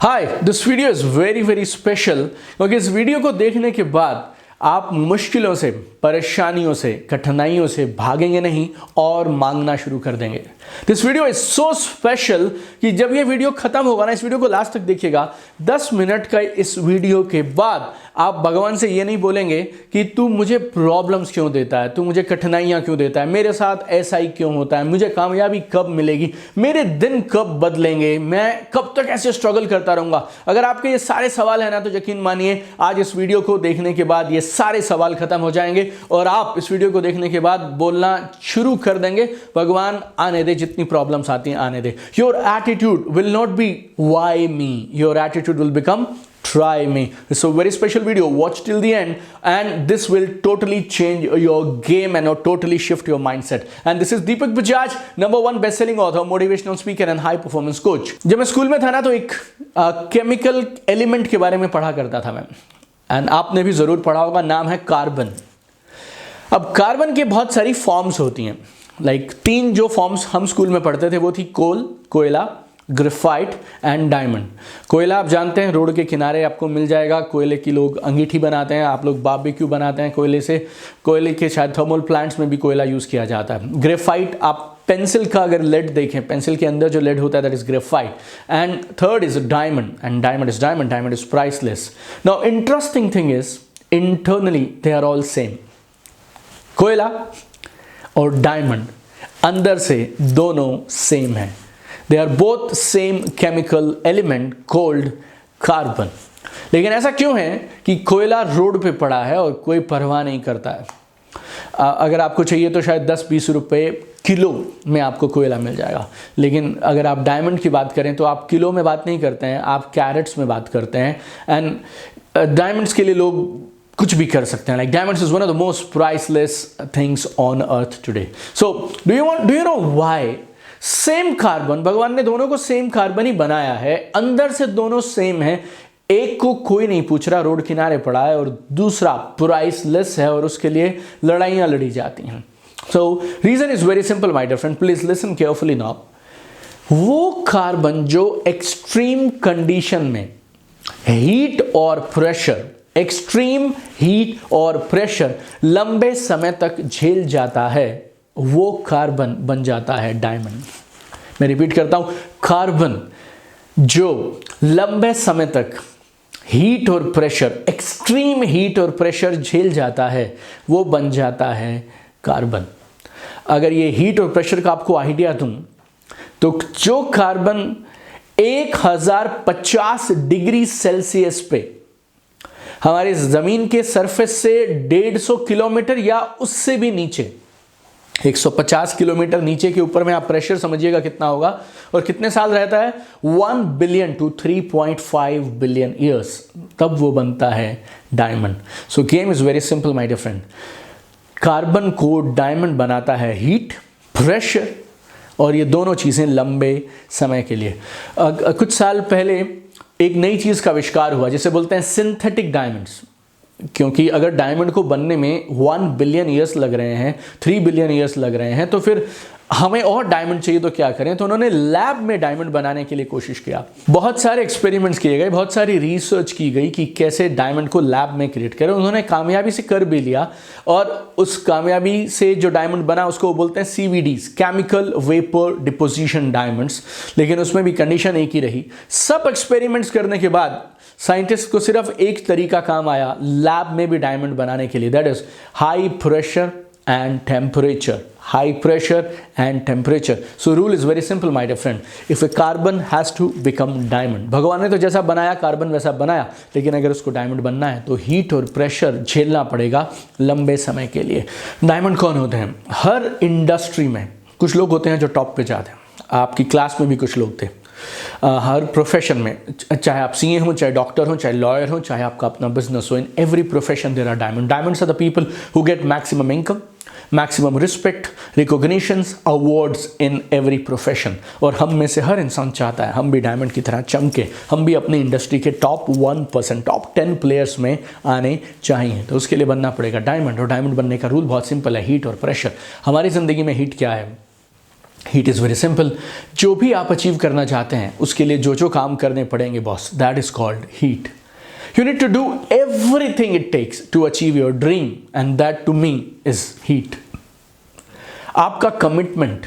Hi, this video is very very special क्योंकि इस video को देखने के बाद आप मुश्किलों से, परेशानियों से, कठिनाइयों से भागेंगे नहीं और मांगना शुरू कर देंगे। This video is so special कि जब ये वीडियो खत्म होगा ना, इस वीडियो को लास्ट तक देखिएगा। 10 मिनट का इस वीडियो के बाद आप भगवान से ये नहीं बोलेंगे कि तू मुझे प्रॉब्लम्स क्यों देता है, तू मुझे कठिनाइयां क्यों देता है, मेरे साथ ऐसा ही क्यों होता है, मुझे कामयाबी कब मिलेगी, मेरे दिन कब बदलेंगे, मैं कब तक ऐसे स्ट्रगल करता रहूंगा। अगर आपके ये सारे सवाल है ना, तो यकीन मानिए आज इस वीडियो को देखने के बाद ये सारे सवाल खत्म हो जाएंगे और आप इस वीडियो को देखने के बाद बोलना शुरू कर देंगे, भगवान आने दे, जितनी प्रॉब्लम्स आती हैं आने दे। Your attitude will not be why me, your attitude will become try me. It's a very special video. Watch till the end and this will totally change your game and totally shift your mindset. And this is Deepak Bajaj, #1 best-selling author, motivational speaker and high performance coach. जब मैं school में था ना, तो एक chemical element के बारे में पढ़ा करता था मैं, एंड आपने भी जरूर पढ़ा होगा, नाम है कार्बन। अब कार्बन के बहुत सारी फॉर्म्स होती हैं। लाइक 3 जो फॉर्म्स हम स्कूल में पढ़ते थे वो थी कोयला, ग्रेफाइट एंड डायमंड। कोयला आप जानते हैं, रोड के किनारे आपको मिल जाएगा। कोयले की लोग अंगीठी बनाते हैं, आप लोग बारबेक्यू बनाते हैं कोयले से। कोयले के शायद थर्मल प्लांट्स में भी कोयला यूज़ किया जाता है। ग्रेफाइट, आप पेंसिल का अगर लेड देखें, पेंसिल के अंदर जो लेड होता है that is graphite. And third is diamond, and diamond is priceless. Now interesting thing is internally they are all same. कोयला और डायमंड अंदर से दोनों सेम है। They are both same chemical element called carbon. लेकिन ऐसा क्यों है कि कोयला रोड पे पड़ा है और कोई परवाह नहीं करता है। अगर आपको चाहिए तो शायद 10-20 रुपए किलो में आपको कोयला मिल जाएगा, लेकिन अगर आप डायमंड की बात करें तो आप किलो में बात नहीं करते हैं, आप कैरेट्स में बात करते हैं। एंड डायमंड्स के लिए लोग कुछ भी कर सकते हैं। Like diamonds is one of the most priceless things on earth today. So do you know why? Same carbon, भगवान ने दोनों को सेम कार्बन ही बनाया है, अंदर से दोनों सेम है। एक को कोई नहीं पूछ रहा, रोड किनारे पड़ा है, और दूसरा प्राइसलेस है और उसके लिए लड़ाइयां लड़ी जाती हैं। So reason is very simple my dear friend, please listen carefully now. वो कार्बन जो एक्सट्रीम कंडीशन में हीट और प्रेशर, एक्सट्रीम हीट और प्रेशर लंबे समय तक झेल जाता है, वो कार्बन बन जाता है डायमंड। मैं रिपीट करता हूं, कार्बन जो लंबे समय तक हीट और प्रेशर, एक्सट्रीम हीट और प्रेशर झेल जाता है, वो बन जाता है कार्बन। अगर ये हीट और प्रेशर का आपको आइडिया दूं, तो जो कार्बन 1050 डिग्री सेल्सियस पे हमारी जमीन के सरफेस से 150 किलोमीटर या उससे भी नीचे, 150 किलोमीटर नीचे के ऊपर में आप प्रेशर समझिएगा कितना होगा, और कितने साल रहता है, 1 बिलियन टू 3.5 बिलियन ईयर्स, तब वो बनता है diamond. So game is very simple my dear friend. Carbon को डायमंड बनाता है हीट, प्रेशर, और ये दोनों चीजें लंबे समय के लिए। कुछ साल पहले एक नई चीज का आविष्कार हुआ जिसे बोलते हैं सिंथेटिक डायमंड्स। क्योंकि अगर डायमंड को बनने में 1 बिलियन ईयर्स लग रहे हैं, 3 बिलियन ईयर्स लग रहे हैं, तो फिर हमें और डायमंड चाहिए तो क्या करें? तो उन्होंने लैब में डायमंड बनाने के लिए कोशिश किया। बहुत सारे एक्सपेरिमेंट्स किए गए, बहुत सारी रिसर्च की गई कि कैसे डायमंड को लैब में क्रिएट करें। उन्होंने कामयाबी से कर भी लिया, और उस कामयाबी से जो डायमंड बना उसको बोलते हैं CVDs, chemical vapour deposition diamonds. लेकिन उसमें भी कंडीशन एक ही रही। सब एक्सपेरिमेंट्स करने के बाद साइंटिस्ट को सिर्फ एक तरीका काम आया लैब में भी डायमंड बनाने के लिए, that is high pressure and temperature. High pressure and temperature. So rule is very simple my dear friend, if a carbon has to become diamond, भगवान ने तो जैसा बनाया कार्बन वैसा बनाया, लेकिन अगर उसको डायमंड बनना है तो हीट और प्रेशर झेलना पड़ेगा लंबे समय के लिए। डायमंड कौन होते हैं? हर इंडस्ट्री में कुछ लोग होते हैं जो टॉप पे जाते हैं। आपकी क्लास में भी कुछ लोग थे। हर प्रोफेशन में, चाहे आप CA हो, चाहे डॉक्टर हो, चाहे लॉयर हो, चाहे आपका अपना बिजनेस हो, in every profession there are diamond. Diamonds are the people who get maximum income, maximum respect, recognitions, awards in every profession. और हम में से हर इंसान चाहता है हम भी डायमंड की तरह चमके, हम भी अपनी इंडस्ट्री के टॉप 1%, टॉप 10 प्लेयर्स में आने चाहिए। तो उसके लिए बनना पड़ेगा डायमंड। और डायमंड बनने का रूल बहुत सिंपल है, हीट और प्रेशर। हमारी ज़िंदगी में हीट क्या है? Heat is very simple. जो भी आप अचीव करना चाहते हैं उसके लिए जो जो काम करने पड़ेंगे boss, that is called heat. You need to do everything it takes to achieve your dream and that to me is heat. आपका कमिटमेंट,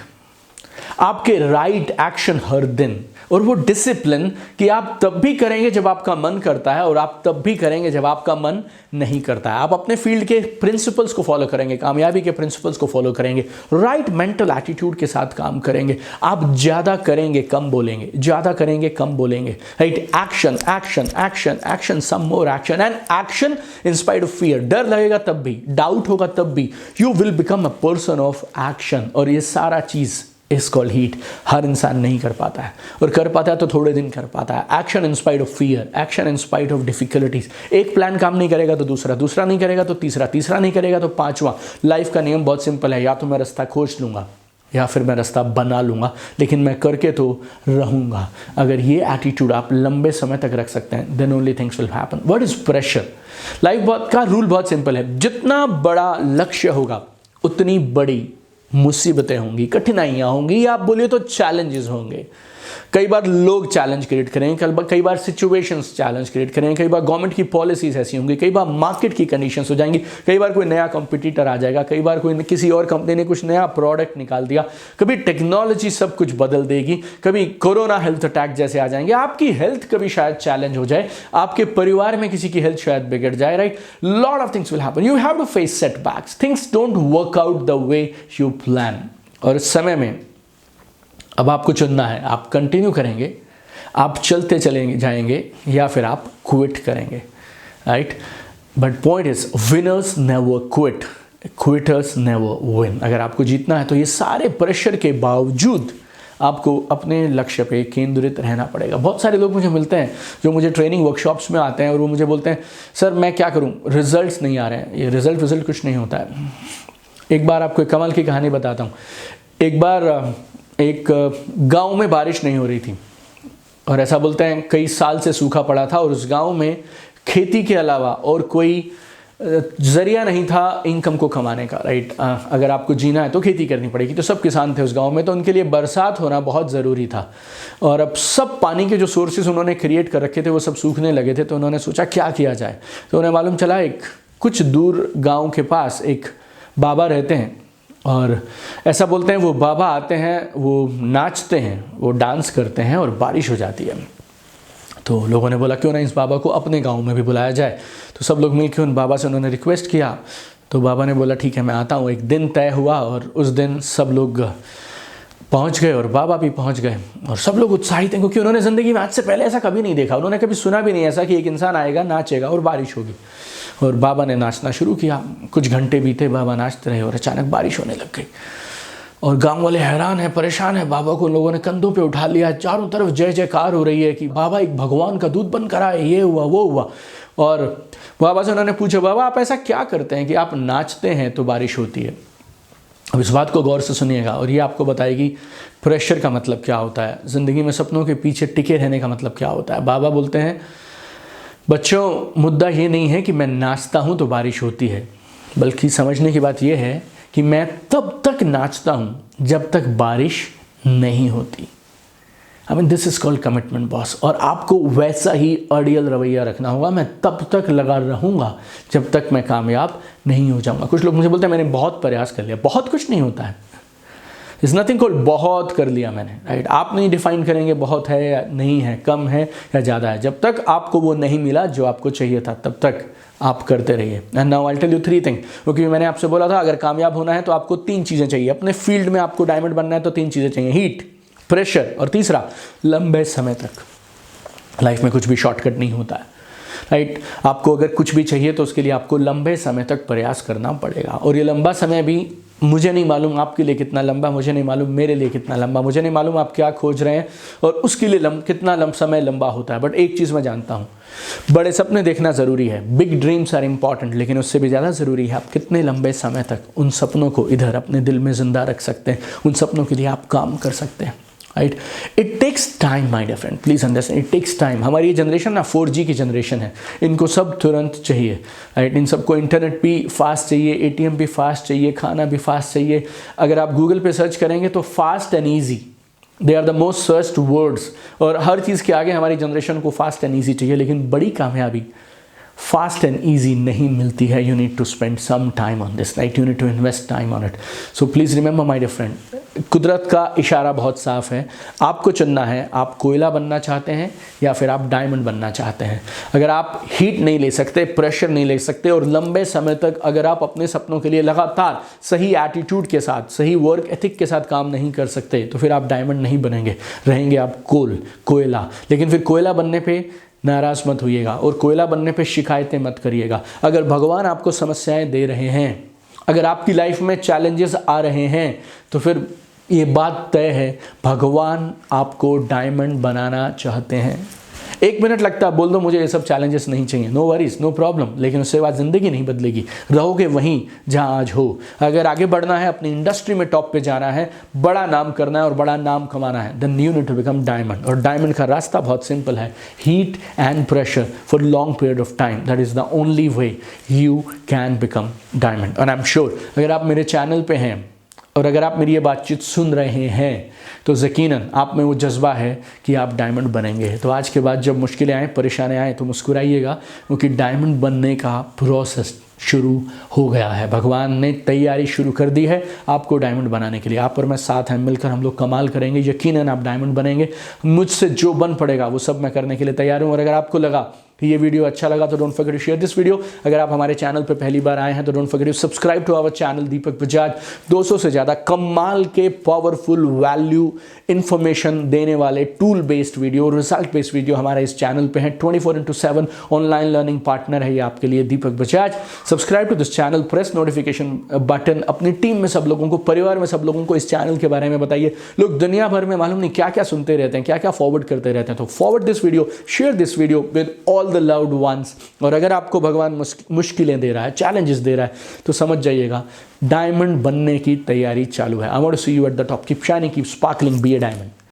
आपके राइट एक्शन हर दिन, और वो डिसिप्लिन कि आप तब भी करेंगे जब आपका मन करता है और आप तब भी करेंगे जब आपका मन नहीं करता है। आप अपने फील्ड के प्रिंसिपल्स को फॉलो करेंगे, कामयाबी के प्रिंसिपल्स को फॉलो करेंगे, राइट मेंटल एटीट्यूड के साथ काम करेंगे। आप ज़्यादा करेंगे कम बोलेंगे, ज़्यादा करेंगे कम बोलेंगे, right. Action action action action, some more action and action in spite of fear. डर लगेगा तब भी, डाउट होगा तब भी, you will become a person of action. और ये सारा चीज़ इज कॉल्ड हीट। हर इंसान नहीं कर पाता है, और कर पाता है तो थोड़े दिन कर पाता है। Action in spite of fear, action in spite of difficulties. एक प्लान काम नहीं करेगा तो दूसरा, दूसरा नहीं करेगा तो तीसरा, तीसरा नहीं करेगा तो पांचवा। लाइफ का नियम बहुत सिंपल है, या तो मैं रास्ता खोज लूंगा या फिर मैं रास्ता बना लूंगा, लेकिन मैं करके तो रहूंगा। अगर ये एटीट्यूड आप लंबे समय तक रख सकते हैं, then only things will happen. What is pressure? Life का रूल बहुत सिंपल है, जितना बड़ा लक्ष्य होगा उतनी बड़ी मुसीबतें होंगी, कठिनाइयाँ होंगी, या आप बोलिए तो चैलेंजेस होंगे। कई बार लोग चैलेंज क्रिएट करेंगे, कई बार सिचुएशंस चैलेंज क्रिएट करेंगे, कई बार गवर्नमेंट की पॉलिसीज ऐसी होंगी, कई बार मार्केट की कंडीशंस हो जाएंगी, कई बार कोई नया कंपटीटर आ जाएगा, कई बार कोई किसी और कंपनी ने कुछ नया प्रोडक्ट निकाल दिया, कभी टेक्नोलॉजी सब कुछ बदल देगी, कभी कोरोना हेल्थ अटैक जैसे आ जाएंगे, आपकी हेल्थ कभी शायद चैलेंज हो जाए, आपके परिवार में किसी की हेल्थ शायद बिगड़ जाए, right. Lot of things will happen, you have to face setbacks, things don't work out the way you plan. और इस समय में अब आपको चुनना है, आप कंटिन्यू करेंगे, आप चलते चलेंगे जाएंगे, या फिर आप क्विट करेंगे, right. But point is winners never quit, quitters never win. अगर आपको जीतना है तो ये सारे प्रेशर के बावजूद आपको अपने लक्ष्य पे केंद्रित रहना पड़ेगा। बहुत सारे लोग मुझे मिलते हैं जो मुझे ट्रेनिंग वर्कशॉप्स में आते हैं और वो मुझे बोलते हैं, सर मैं क्या करूं, रिजल्ट्स नहीं आ रहे हैं। ये रिजल्ट कुछ नहीं होता है। एक बार आपको एक कमाल की कहानी बताता हूँ। एक बार एक गांव में बारिश नहीं हो रही थी, और ऐसा बोलते हैं कई साल से सूखा पड़ा था, और उस गांव में खेती के अलावा और कोई जरिया नहीं था इनकम को कमाने का, राइट। अगर आपको जीना है तो खेती करनी पड़ेगी। तो सब किसान थे उस गांव में, तो उनके लिए बरसात होना बहुत ज़रूरी था। और अब सब पानी के जो सोर्सेज उन्होंने क्रिएट कर रखे थे वो सब सूखने लगे थे। तो उन्होंने सोचा क्या किया जाए। तो उन्हें मालूम चला एक कुछ दूर गाँव के पास एक बाबा रहते हैं, और ऐसा बोलते हैं वो बाबा आते हैं, वो नाचते हैं, वो डांस करते हैं, और बारिश हो जाती है। तो लोगों ने बोला क्यों ना इस बाबा को अपने गांव में भी बुलाया जाए। तो सब लोग मिलकर उन बाबा से उन्होंने रिक्वेस्ट किया। तो बाबा ने बोला ठीक है मैं आता हूँ। एक दिन तय हुआ, और उस दिन सब लोग पहुँच गए और बाबा भी पहुँच गए, और सब लोग उत्साहित हैं क्योंकि उन्होंने ज़िंदगी में आज से पहले ऐसा कभी नहीं देखा। उन्होंने कभी सुना भी नहीं ऐसा कि एक इंसान आएगा, नाचेगा और बारिश होगी। और बाबा ने नाचना शुरू किया। कुछ घंटे बीते, बाबा नाचते रहे, और अचानक बारिश होने लग गई। और गांव वाले हैरान है, परेशान है। बाबा को लोगों ने कंधों पे उठा लिया। चारों तरफ जय जयकार हो रही है कि बाबा एक भगवान का दूत बनकर आए, ये हुआ वो हुआ। और बाबा से उन्होंने पूछा, बाबा आप ऐसा क्या करते हैं कि आप नाचते हैं तो बारिश होती है? अब इस बात को गौर से सुनिएगा, और ये आपको बताएगी प्रेशर का मतलब क्या होता है, ज़िंदगी में सपनों के पीछे टिके रहने का मतलब क्या होता है। बाबा बोलते हैं, बच्चों मुद्दा ये नहीं है कि मैं नाचता हूँ तो बारिश होती है, बल्कि समझने की बात यह है कि मैं तब तक नाचता हूँ जब तक बारिश नहीं होती। I mean this is called commitment boss. और आपको वैसा ही अड़ियल रवैया रखना होगा। मैं तब तक लगा रहूँगा जब तक मैं कामयाब नहीं हो जाऊँगा। कुछ लोग मुझे बोलते हैं मैंने बहुत प्रयास कर लिया। बहुत कुछ नहीं होता है। इज़ नथिंग कॉल्ड बहुत कर लिया मैंने, राइट। आप नहीं डिफाइन करेंगे बहुत है या नहीं है, कम है या ज़्यादा है। जब तक आपको वो नहीं मिला जो आपको चाहिए था तब तक आप करते रहिए। And now I tell you 3 thing, क्योंकि मैंने आपसे बोला था अगर कामयाब होना है तो आपको 3 चीज़ें चाहिए। अपने फील्ड में आपको डायमंड बनना है तो 3 चीज़ें चाहिए, हीट, प्रेशर, और तीसरा लंबे समय तक। लाइफ में कुछ भी शॉर्टकट नहीं होता है, राइट। आपको अगर कुछ भी चाहिए तो उसके लिए आपको लंबे समय तक प्रयास करना पड़ेगा। और ये लंबा समय भी मुझे नहीं मालूम आपके लिए कितना लंबा, मुझे नहीं मालूम मेरे लिए कितना लंबा, मुझे नहीं मालूम आप क्या खोज रहे हैं और उसके लिए कितना समय लंबा होता है। बट एक चीज़ मैं जानता हूँ, बड़े सपने देखना ज़रूरी है, बिग ड्रीम्स आर इम्पॉर्टेंट, लेकिन उससे भी ज़्यादा ज़रूरी है आप कितने लंबे समय तक उन सपनों को इधर अपने दिल में ज़िंदा रख सकते हैं, उन सपनों के लिए आप काम कर सकते हैं। Right. It takes time my dear friend, please understand, it takes time. हमारी ये जनरेशन ना 4G की जनरेशन है, इनको सब तुरंत चाहिए, राइट। इन सबको इंटरनेट भी फास्ट चाहिए, ATM भी फास्ट चाहिए, खाना भी फास्ट चाहिए। अगर आप गूगल पे सर्च करेंगे तो fast and easy, they are the most searched words. और हर चीज़ के आगे हमारी जनरेशन को फास्ट एंड ईजी चाहिए, लेकिन बड़ी कामयाबी फास्ट एंड ईजी नहीं मिलती है। You need to spend some time on this, right, you need to invest time on it. So please remember my dear friend, कुदरत का इशारा बहुत साफ है, आपको चुनना है, आप कोयला बनना चाहते हैं या फिर आप डायमंड बनना चाहते हैं। अगर आप हीट नहीं ले सकते, प्रेशर नहीं ले सकते और लंबे समय तक अगर आप अपने सपनों के लिए लगातार सही एटीट्यूड के साथ, सही वर्क एथिक के साथ काम नहीं कर सकते, तो फिर आप डायमंड नहीं बनेंगे, रहेंगे आप कोयला। लेकिन फिर कोयला बनने पे नाराज मत होइएगा और कोयला बनने पे शिकायतें मत करिएगा। अगर भगवान आपको समस्याएं दे रहे हैं, अगर आपकी लाइफ में चैलेंजेस आ रहे हैं, तो फिर ये बात तय है, भगवान आपको डायमंड बनाना चाहते हैं। 1 मिनट लगता है, बोल दो मुझे ये सब चैलेंजेस नहीं चाहिए, नो वरीज, नो प्रॉब्लम, लेकिन उसके बाद ज़िंदगी नहीं बदलेगी, रहोगे वहीं जहां आज हो। अगर आगे बढ़ना है, अपनी इंडस्ट्री में टॉप पे जाना है, बड़ा नाम करना है और बड़ा नाम कमाना है, then you need to become diamond. और डायमंड का रास्ता बहुत सिंपल है, heat and pressure for long period of time, that is the only way you can become diamond. और आई एम श्योर अगर आप मेरे चैनल पे हैं और अगर आप मेरी ये बातचीत सुन रहे हैं, तो यकीनन आप में वो जज्बा है कि आप डायमंड बनेंगे। तो आज के बाद जब मुश्किलें आएँ, परेशानियाँ आएँ, तो मुस्कुराइएगा, क्योंकि डायमंड बनने का प्रोसेस शुरू हो गया है। भगवान ने तैयारी शुरू कर दी है आपको डायमंड बनाने के लिए। आप और मैं साथ हैं, मिलकर हम लोग कमाल करेंगे, यकीनन आप डायमंड बनेंगे। मुझसे जो बन पड़ेगा वो सब मैं करने के लिए तैयार हूँ। और अगर आपको लगा कि ये वीडियो अच्छा लगा तो don't forget to share this video. अगर आप हमारे चैनल पे पहली बार आए हैं तो don't forget to subscribe to our channel Deepak Bajaj. 200 से ज़्यादा कमाल के पावरफुल वैल्यू इन्फॉर्मेशन देने वाले tool based video, result based video हमारे इस चैनल पे हैं। 24/7 ऑनलाइन लर्निंग पार्टनर है ये आपके लिए Deepak Bajaj. Subscribe to this channel, press notification button, अपनी टीम में सब लोगों को, परिवार में सब लोगों को इस चैनल के बारे में बताइए। लोग दुनिया भर में मालूम नहीं क्या क्या सुनते रहते हैं, क्या क्या फॉरवर्ड करते रहते हैं। तो forward this video, share this video with all the loved ones. और अगर आपको भगवान मुश्किलें दे रहा है, चैलेंजेस दे रहा है, तो समझ जाइएगा डायमंड बनने की तैयारी चालू है। I want to see you at the top. Keep shining, keep sparkling, be a diamond.